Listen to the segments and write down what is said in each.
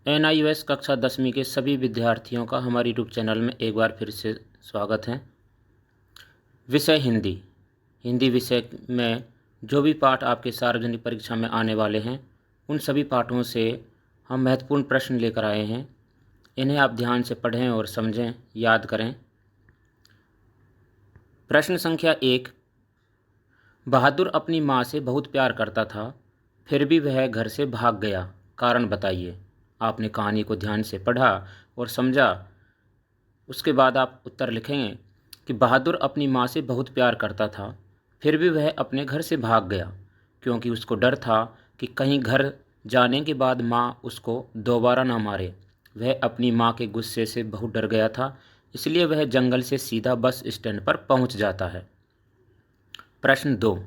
NIOS कक्षा 10वीं के सभी विद्यार्थियों का हमारे यूट्यूब चैनल में एक बार फिर से स्वागत है। विषय हिंदी। हिंदी विषय में जो भी पाठ आपके सार्वजनिक परीक्षा में आने वाले हैं, उन सभी पाठों से हम महत्वपूर्ण प्रश्न लेकर आए हैं। इन्हें आप ध्यान से पढ़ें और समझें, याद करें। प्रश्न संख्या 1। बहादुर अपनी माँ से बहुत प्यार करता था, फिर भी वह घर से भाग गया, कारण बताइए। आपने कहानी को ध्यान से पढ़ा और समझा। उसके बाद आप उत्तर लिखेंगे कि बहादुर अपनी माँ से बहुत प्यार करता था, फिर भी वह अपने घर से भाग गया क्योंकि उसको डर था कि कहीं घर जाने के बाद माँ उसको दोबारा ना मारे। वह अपनी माँ के गुस्से से बहुत डर गया था, इसलिए वह जंगल से सीधा बस स्टैंड पर पहुँच जाता है। प्रश्न 2।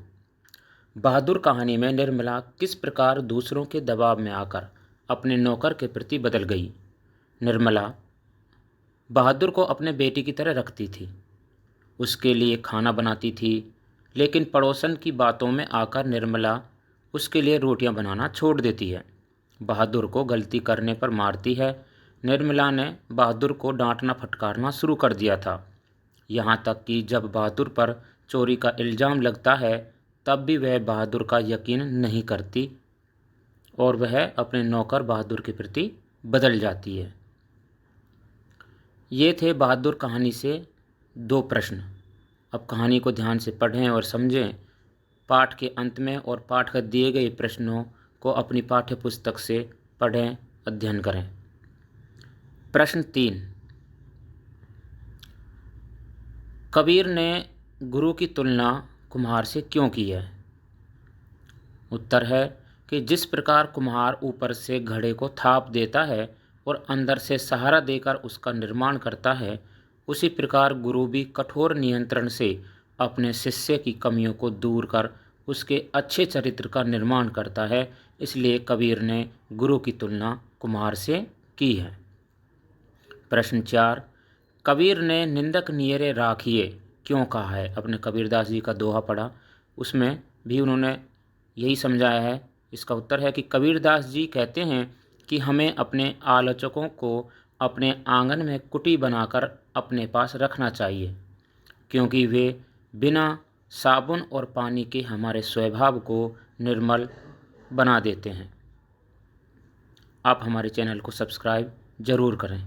बहादुर कहानी में निर्मला किस प्रकार दूसरों के दबाव में आकर अपने नौकर के प्रति बदल गई। निर्मला बहादुर को अपने बेटी की तरह रखती थी, उसके लिए खाना बनाती थी, लेकिन पड़ोसन की बातों में आकर निर्मला उसके लिए रोटियां बनाना छोड़ देती है। बहादुर को गलती करने पर मारती है। निर्मला ने बहादुर को डांटना फटकारना शुरू कर दिया था, यहाँ तक कि जब बहादुर पर चोरी का इल्ज़ाम लगता है तब भी वह बहादुर का यकीन नहीं करती और वह अपने नौकर बहादुर के प्रति बदल जाती है। ये थे बहादुर कहानी से 2 प्रश्न। अब कहानी को ध्यान से पढ़ें और समझें। पाठ के अंत में और पाठ के दिए गए प्रश्नों को अपनी पाठ्य पुस्तक से पढ़ें, अध्ययन करें। प्रश्न 3। कबीर ने गुरु की तुलना कुम्हार से क्यों की है। उत्तर है कि जिस प्रकार कुम्हार ऊपर से घड़े को थाप देता है और अंदर से सहारा देकर उसका निर्माण करता है, उसी प्रकार गुरु भी कठोर नियंत्रण से अपने शिष्य की कमियों को दूर कर उसके अच्छे चरित्र का निर्माण करता है। इसलिए कबीर ने गुरु की तुलना कुम्हार से की है। प्रश्न 4। कबीर ने निंदक नियरे राखिए क्यों कहा है। अपने कबीरदास जी का दोहा पढ़ा, उसमें भी उन्होंने यही समझाया है। इसका उत्तर है कि कबीरदास जी कहते हैं कि हमें अपने आलोचकों को अपने आंगन में कुटी बनाकर अपने पास रखना चाहिए, क्योंकि वे बिना साबुन और पानी के हमारे स्वभाव को निर्मल बना देते हैं। आप हमारे चैनल को सब्सक्राइब जरूर करें।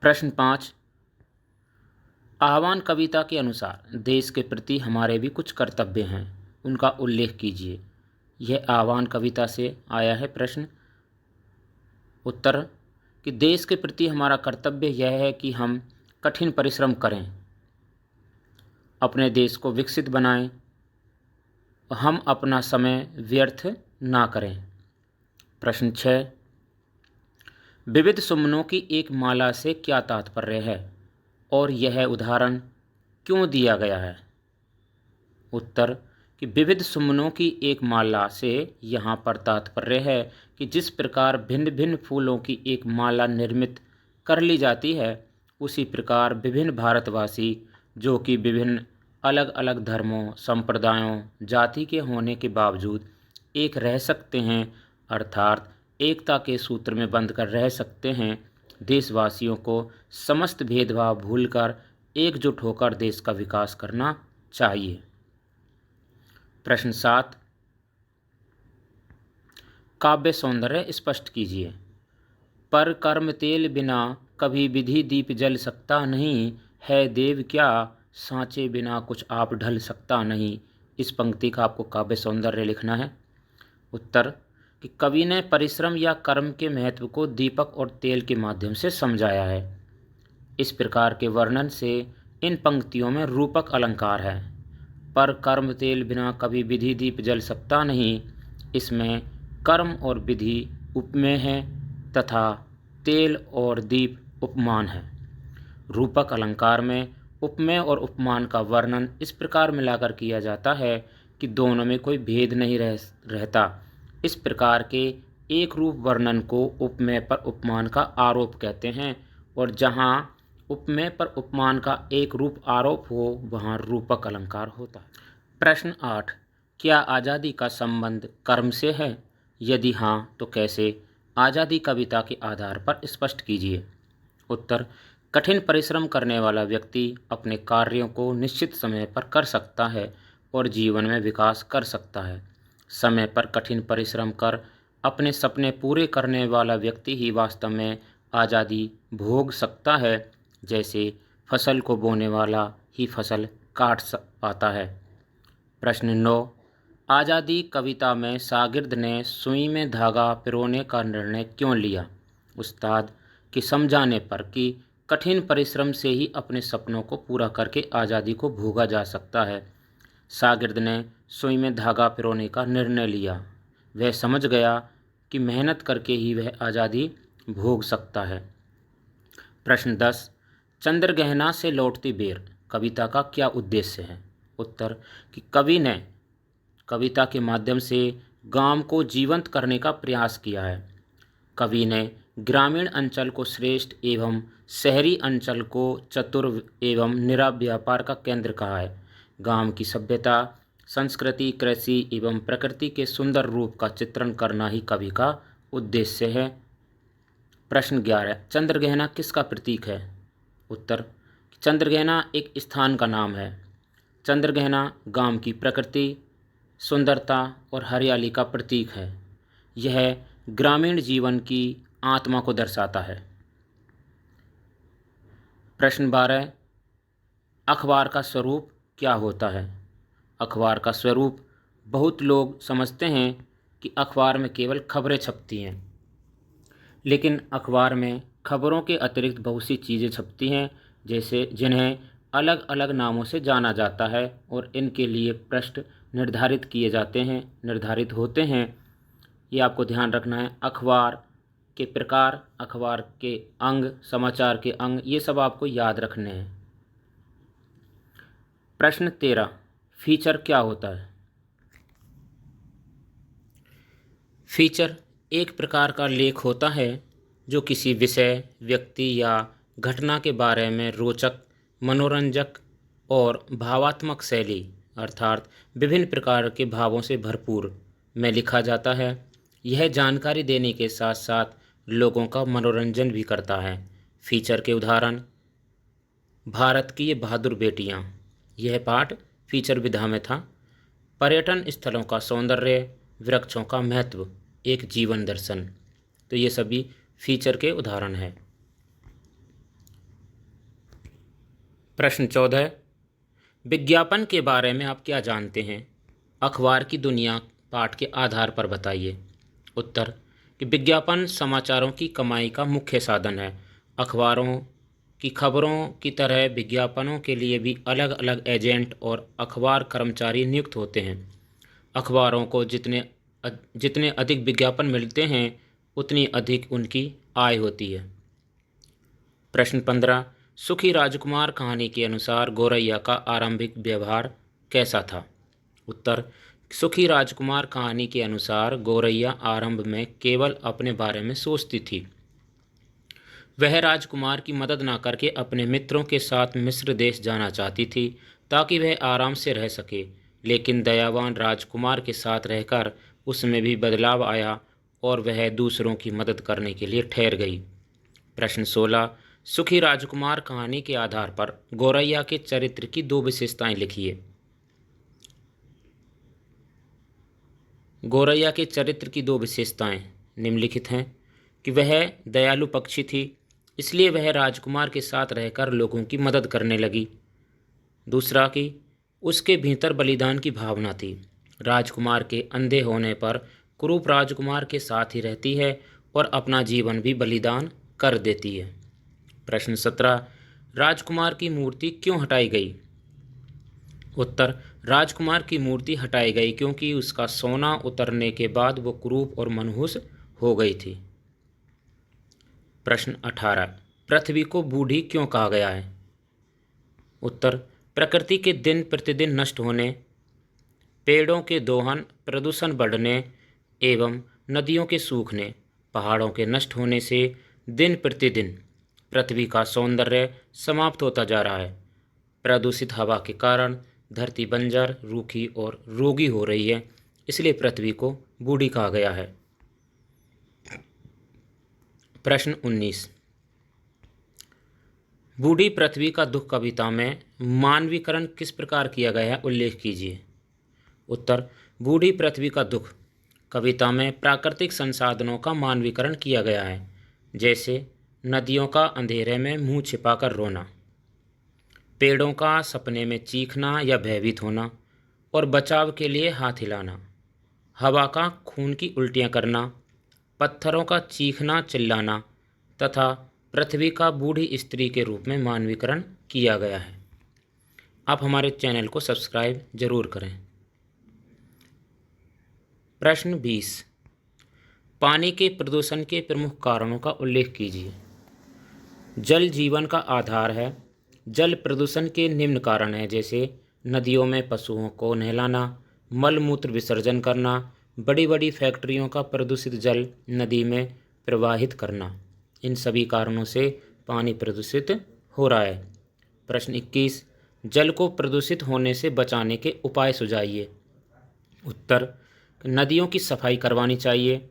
प्रश्न 5। आह्वान कविता के अनुसार देश के प्रति हमारे भी कुछ कर्तव्य हैं, उनका उल्लेख कीजिए। यह आह्वान कविता से आया है प्रश्न। उत्तर कि देश के प्रति हमारा कर्तव्य यह है कि हम कठिन परिश्रम करें, अपने देश को विकसित बनाएं, हम अपना समय व्यर्थ ना करें। प्रश्न 6। विविध सुमनों की एक माला से क्या तात्पर्य है और यह उदाहरण क्यों दिया गया है। उत्तर कि विविध सुमनों की एक माला से यहाँ पर तात्पर्य है कि जिस प्रकार भिन्न भिन्न फूलों की एक माला निर्मित कर ली जाती है, उसी प्रकार विभिन्न भारतवासी जो कि विभिन्न अलग अलग धर्मों, संप्रदायों, जाति के होने के बावजूद एक रह सकते हैं, अर्थात एकता के सूत्र में बंध कर रह सकते हैं। देशवासियों को समस्त भेदभाव भूलकर एकजुट होकर देश का विकास करना चाहिए। प्रश्न 7। काव्य सौंदर्य स्पष्ट कीजिए। पर कर्म तेल बिना कभी विधि दीप जल सकता नहीं, है देव क्या सांचे बिना कुछ आप ढल सकता नहीं। इस पंक्ति का आपको काव्य सौंदर्य लिखना है। उत्तर कि कवि ने परिश्रम या कर्म के महत्व को दीपक और तेल के माध्यम से समझाया है। इस प्रकार के वर्णन से इन पंक्तियों में रूपक अलंकार है। पर कर्म तेल बिना कभी विधि दीप जल सकता नहीं, इसमें कर्म और विधि उपमेय है तथा तेल और दीप उपमान है। रूपक अलंकार में उपमेय और उपमान का वर्णन इस प्रकार मिलाकर किया जाता है कि दोनों में कोई भेद नहीं रहता। इस प्रकार के एक रूप वर्णन को उपमेय पर उपमान का आरोप कहते हैं, और जहाँ उपमेय पर उपमान का एक रूप आरोप हो वहाँ रूपक अलंकार होता है। प्रश्न 8। क्या आज़ादी का संबंध कर्म से है? यदि हाँ तो कैसे? आज़ादी कविता के आधार पर स्पष्ट कीजिए। उत्तर, कठिन परिश्रम करने वाला व्यक्ति अपने कार्यों को निश्चित समय पर कर सकता है और जीवन में विकास कर सकता है। समय पर कठिन परिश्रम कर अपने सपने पूरे करने वाला व्यक्ति ही वास्तव में आज़ादी भोग सकता है। जैसे फसल को बोने वाला ही फसल काट पाता है। प्रश्न 9, आज़ादी कविता में शागिर्द ने सुई में धागा पिरोने का निर्णय क्यों लिया? उस्ताद के समझाने पर कि कठिन परिश्रम से ही अपने सपनों को पूरा करके आज़ादी को भोगा जा सकता है, शागिर्द ने सुई में धागा पिरोने का निर्णय लिया। वह समझ गया कि मेहनत करके ही वह आज़ादी भोग सकता है। प्रश्न 10, चंद्रगहना से लौटती बेर कविता का क्या उद्देश्य है? उत्तर, कि कवि ने कविता के माध्यम से गांव को जीवंत करने का प्रयास किया है। कवि ने ग्रामीण अंचल को श्रेष्ठ एवं शहरी अंचल को चतुर एवं निरा व्यापार का केंद्र कहा है। गांव की सभ्यता, संस्कृति, कृषि एवं प्रकृति के सुंदर रूप का चित्रण करना ही कवि का उद्देश्य है। प्रश्न 11, चंद्रगहना किसका प्रतीक है? उत्तर, चंद्रगहना एक स्थान का नाम है। चंद्रगहना गांव की प्रकृति, सुंदरता और हरियाली का प्रतीक है। यह ग्रामीण जीवन की आत्मा को दर्शाता है। प्रश्न 12, अखबार का स्वरूप क्या होता है? अखबार का स्वरूप, बहुत लोग समझते हैं कि अखबार में केवल खबरें छपती हैं, लेकिन अखबार में खबरों के अतिरिक्त बहुत सी चीज़ें छपती हैं, जैसे जिन्हें अलग अलग नामों से जाना जाता है और इनके लिए पृष्ठ निर्धारित होते हैं। ये आपको ध्यान रखना है। अखबार के प्रकार, अखबार के अंग, समाचार के अंग, ये सब आपको याद रखने हैं। प्रश्न 13, फीचर क्या होता है? फीचर एक प्रकार का लेख होता है जो किसी विषय, व्यक्ति या घटना के बारे में रोचक, मनोरंजक और भावात्मक शैली अर्थात विभिन्न प्रकार के भावों से भरपूर में लिखा जाता है। यह जानकारी देने के साथ साथ लोगों का मनोरंजन भी करता है। फीचर के उदाहरण, भारत की ये बहादुर बेटियां, यह पाठ फीचर विधा में था। पर्यटन स्थलों का सौंदर्य, वृक्षों का महत्व, एक जीवन दर्शन, तो ये सभी फीचर के उदाहरण हैं। प्रश्न 14, विज्ञापन के बारे में आप क्या जानते हैं? अखबार की दुनिया पाठ के आधार पर बताइए। उत्तर, कि विज्ञापन समाचारों की कमाई का मुख्य साधन है। अखबारों की खबरों की तरह विज्ञापनों के लिए भी अलग अलग एजेंट और अखबार कर्मचारी नियुक्त होते हैं। अखबारों को जितने अधिक विज्ञापन मिलते हैं उतनी अधिक उनकी आय होती है। प्रश्न 15, सुखी राजकुमार कहानी के अनुसार गौरैया का आरंभिक व्यवहार कैसा था? उत्तर, सुखी राजकुमार कहानी के अनुसार गौरैया आरंभ में केवल अपने बारे में सोचती थी। वह राजकुमार की मदद न करके अपने मित्रों के साथ मिस्र देश जाना चाहती थी ताकि वह आराम से रह सके, लेकिन दयावान राजकुमार के साथ रहकर उसमें भी बदलाव आया और वह दूसरों की मदद करने के लिए ठहर गई। प्रश्न 16, सुखी राजकुमार कहानी के आधार पर गौरैया के चरित्र की 2 विशेषताएं लिखिए। गौरैया के चरित्र की 2 विशेषताएं निम्नलिखित हैं कि वह दयालु पक्षी थी, इसलिए वह राजकुमार के साथ रहकर लोगों की मदद करने लगी। दूसरा, कि उसके भीतर बलिदान की भावना थी। राजकुमार के अंधे होने पर कुरूप राजकुमार के साथ ही रहती है और अपना जीवन भी बलिदान कर देती है। प्रश्न 17, राजकुमार की मूर्ति क्यों हटाई गई? उत्तर, राजकुमार की मूर्ति हटाई गई क्योंकि उसका सोना उतरने के बाद वो कुरूप और मनहूस हो गई थी। प्रश्न 18, पृथ्वी को बूढ़ी क्यों कहा गया है? उत्तर, प्रकृति के दिन प्रतिदिन नष्ट होने, पेड़ों के दोहन, प्रदूषण बढ़ने एवं नदियों के सूखने, पहाड़ों के नष्ट होने से दिन प्रतिदिन पृथ्वी का सौंदर्य समाप्त होता जा रहा है। प्रदूषित हवा के कारण धरती बंजर, रूखी और रोगी हो रही है, इसलिए पृथ्वी को बूढ़ी कहा गया है। प्रश्न 19। बूढ़ी पृथ्वी का दुख कविता में मानवीकरण किस प्रकार किया गया है, उल्लेख कीजिए। उत्तर, बूढ़ी पृथ्वी का दुख कविता में प्राकृतिक संसाधनों का मानवीकरण किया गया है, जैसे नदियों का अंधेरे में मुंह छिपाकर रोना, पेड़ों का सपने में चीखना या भयभीत होना और बचाव के लिए हाथ हिलाना, हवा का खून की उल्टियां करना, पत्थरों का चीखना चिल्लाना तथा पृथ्वी का बूढ़ी स्त्री के रूप में मानवीकरण किया गया है। आप हमारे चैनल को सब्सक्राइब जरूर करें। प्रश्न 20। पानी के प्रदूषण के प्रमुख कारणों का उल्लेख कीजिए। जल जीवन का आधार है। जल प्रदूषण के निम्न कारण हैं, जैसे नदियों में पशुओं को नहलाना, मल मूत्र विसर्जन करना, बड़ी बड़ी फैक्ट्रियों का प्रदूषित जल नदी में प्रवाहित करना। इन सभी कारणों से पानी प्रदूषित हो रहा है। प्रश्न 21। जल को प्रदूषित होने से बचाने के उपाय सुझाइए। उत्तर, नदियों की सफाई करवानी चाहिए,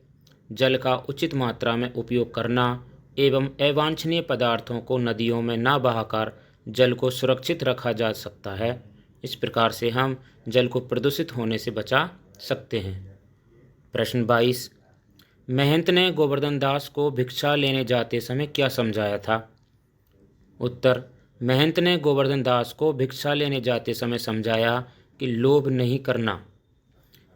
जल का उचित मात्रा में उपयोग करना एवं अवांछनीय पदार्थों को नदियों में न बहाकर जल को सुरक्षित रखा जा सकता है। इस प्रकार से हम जल को प्रदूषित होने से बचा सकते हैं। प्रश्न 22। महंत ने गोवर्धन दास को भिक्षा लेने जाते समय क्या समझाया था। उत्तर, महंत ने गोवर्धन दास को भिक्षा लेने जाते समय समझाया कि लोभ नहीं करना।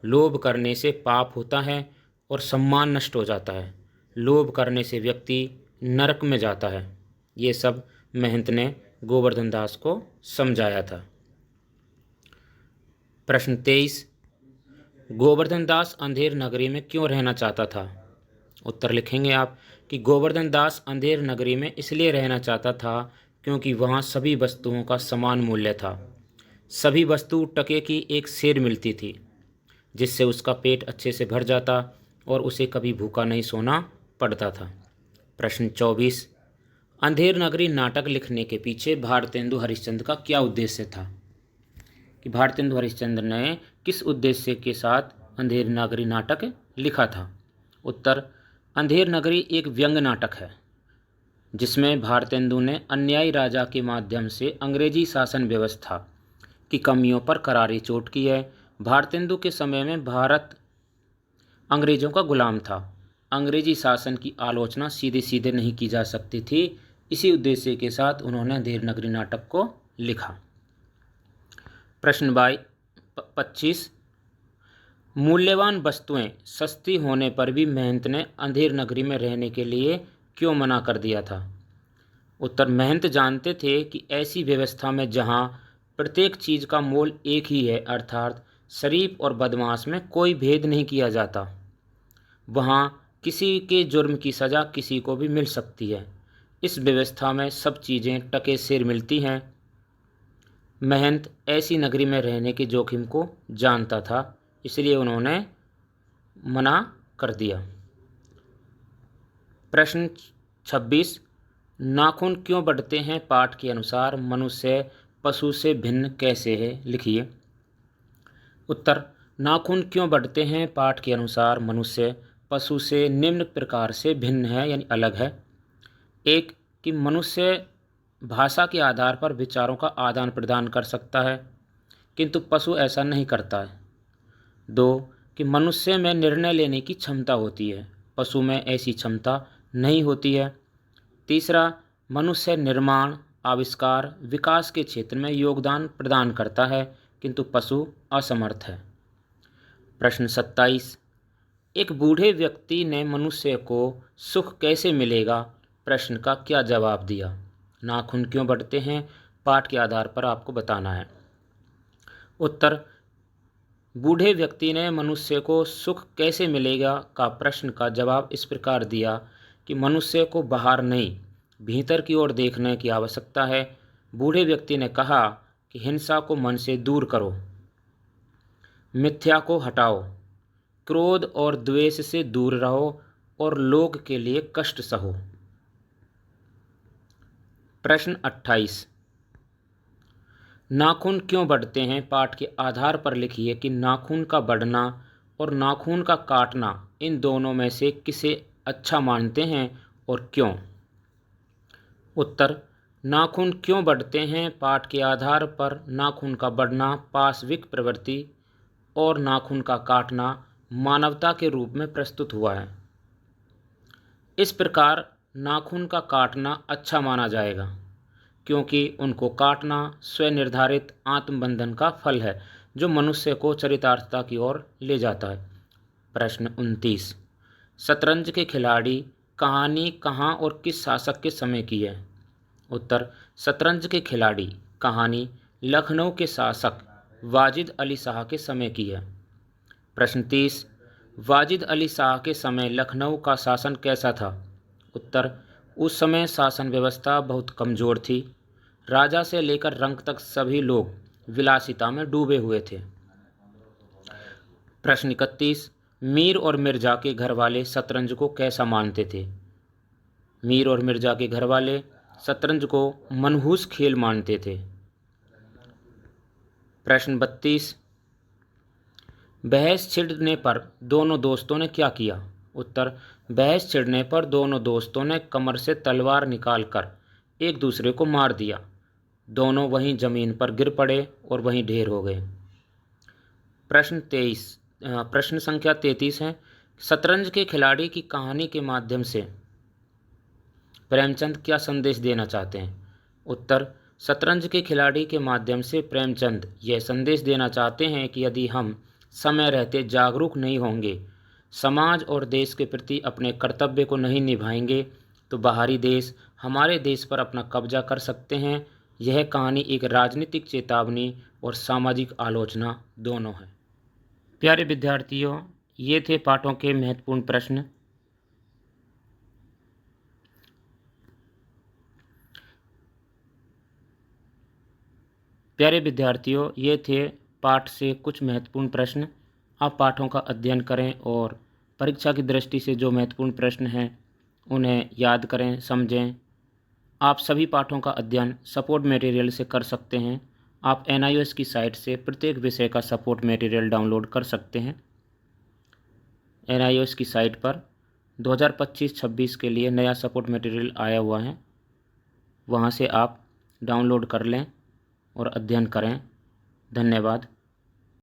लोभ करने से पाप होता है और सम्मान नष्ट हो जाता है। लोभ करने से व्यक्ति नरक में जाता है। ये सब महंत ने गोवर्धन दास को समझाया था। प्रश्न 23। गोवर्धन दास अंधेर नगरी में क्यों रहना चाहता था। उत्तर लिखेंगे आप कि गोवर्धन दास अंधेर नगरी में इसलिए रहना चाहता था क्योंकि वहाँ सभी वस्तुओं का समान मूल्य था। सभी वस्तु टके की एक सेर मिलती थी, जिससे उसका पेट अच्छे से भर जाता और उसे कभी भूखा नहीं सोना पड़ता था। प्रश्न 24। अंधेर नगरी नाटक लिखने के पीछे भारतेंदु हरिश्चंद्र का क्या उद्देश्य था। कि भारतेंदु हरिश्चंद्र ने किस उद्देश्य के साथ अंधेर नगरी नाटक लिखा था। उत्तर, अंधेर नगरी एक व्यंग्य नाटक है जिसमें भारतेंदु ने अन्यायी राजा के माध्यम से अंग्रेजी शासन व्यवस्था की कमियों पर करारी चोट की है। भारतेंदु के समय में भारत अंग्रेजों का गुलाम था। अंग्रेजी शासन की आलोचना सीधे सीधे नहीं की जा सकती थी। इसी उद्देश्य के साथ उन्होंने अंधेर नगरी नाटक को लिखा। प्रश्न 25। मूल्यवान वस्तुएं सस्ती होने पर भी महंत ने अंधेर नगरी में रहने के लिए क्यों मना कर दिया था। उत्तर, महंत जानते थे कि ऐसी व्यवस्था में जहां प्रत्येक चीज का मोल एक ही है, अर्थात शरीफ और बदमाश में कोई भेद नहीं किया जाता, वहां किसी के जुर्म की सज़ा किसी को भी मिल सकती है। इस व्यवस्था में सब चीज़ें टके सिर मिलती हैं। महंत ऐसी नगरी में रहने के जोखिम को जानता था, इसलिए उन्होंने मना कर दिया। प्रश्न 26। नाखून क्यों बढ़ते हैं पाठ के अनुसार मनुष्य पशु से भिन्न कैसे है, लिखिए। उत्तर, नाखून क्यों बढ़ते हैं पाठ के अनुसार मनुष्य पशु से निम्न प्रकार से भिन्न है, यानी अलग है। एक, कि मनुष्य भाषा के आधार पर विचारों का आदान प्रदान कर सकता है, किंतु पशु ऐसा नहीं करता है। दो, कि मनुष्य में निर्णय लेने की क्षमता होती है, पशु में ऐसी क्षमता नहीं होती है। तीसरा, मनुष्य निर्माण, आविष्कार, विकास के क्षेत्र में योगदान प्रदान करता है, किंतु पशु असमर्थ है। प्रश्न 27। एक बूढ़े व्यक्ति ने मनुष्य को सुख कैसे मिलेगा प्रश्न का क्या जवाब दिया। नाखून क्यों बढ़ते हैं पाठ के आधार पर आपको बताना है। उत्तर, बूढ़े व्यक्ति ने मनुष्य को सुख कैसे मिलेगा का प्रश्न का जवाब इस प्रकार दिया कि मनुष्य को बाहर नहीं भीतर की ओर देखने की आवश्यकता है। बूढ़े व्यक्ति ने कहा कि हिंसा को मन से दूर करो, मिथ्या को हटाओ, क्रोध और द्वेष से दूर रहो और लोग के लिए कष्ट सहो। प्रश्न 28। नाखून क्यों बढ़ते हैं पाठ के आधार पर लिखिए कि नाखून का बढ़ना और नाखून का काटना इन दोनों में से किसे अच्छा मानते हैं और क्यों? उत्तर, नाखून क्यों बढ़ते हैं? पाठ के आधार पर नाखून का बढ़ना पाशविक प्रवृत्ति और नाखून का काटना मानवता के रूप में प्रस्तुत हुआ है। इस प्रकार नाखून का काटना अच्छा माना जाएगा, क्योंकि उनको काटना स्वनिर्धारित आत्मबंधन का फल है जो मनुष्य को चरितार्थता की ओर ले जाता है। प्रश्न 29, शतरंज के खिलाड़ी कहानी कहाँ और किस शासक के समय की है? उत्तर, शतरंज के खिलाड़ी कहानी लखनऊ के शासक वाजिद अली शाह के समय की है। प्रश्न 30, वाजिद अली शाह के समय लखनऊ का शासन कैसा था? उत्तर, उस समय शासन व्यवस्था बहुत कमज़ोर थी। राजा से लेकर रंक तक सभी लोग विलासिता में डूबे हुए थे। प्रश्न 31, मीर और मिर्ज़ा के घर वाले शतरंज को कैसा मानते थे? मीर और मिर्ज़ा के घर वाले शतरंज को मनहूस खेल मानते थे। प्रश्न 32, बहस छिड़ने पर दोनों दोस्तों ने क्या किया? उत्तर, बहस छिड़ने पर दोनों दोस्तों ने कमर से तलवार निकालकर एक दूसरे को मार दिया। दोनों वहीं जमीन पर गिर पड़े और वहीं ढेर हो गए। प्रश्न संख्या 33 है, शतरंज के खिलाड़ी की कहानी के माध्यम से प्रेमचंद क्या संदेश देना चाहते हैं? उत्तर, शतरंज के खिलाड़ी के माध्यम से प्रेमचंद यह संदेश देना चाहते हैं कि यदि हम समय रहते जागरूक नहीं होंगे, समाज और देश के प्रति अपने कर्तव्य को नहीं निभाएंगे, तो बाहरी देश हमारे देश पर अपना कब्जा कर सकते हैं। यह कहानी एक राजनीतिक चेतावनी और सामाजिक आलोचना दोनों है। प्यारे विद्यार्थियों, ये थे पाठों के महत्वपूर्ण प्रश्न। प्यारे विद्यार्थियों, ये थे पाठ से कुछ महत्वपूर्ण प्रश्न। आप पाठों का अध्ययन करें और परीक्षा की दृष्टि से जो महत्वपूर्ण प्रश्न हैं उन्हें याद करें, समझें। आप सभी पाठों का अध्ययन सपोर्ट मटेरियल से कर सकते हैं। आप NIOS की साइट से प्रत्येक विषय का सपोर्ट मटेरियल डाउनलोड कर सकते हैं। NIOS की साइट पर 2025-26 के लिए नया सपोर्ट मटेरियल आया हुआ है, वहाँ से आप डाउनलोड कर लें और अध्ययन करें। धन्यवाद।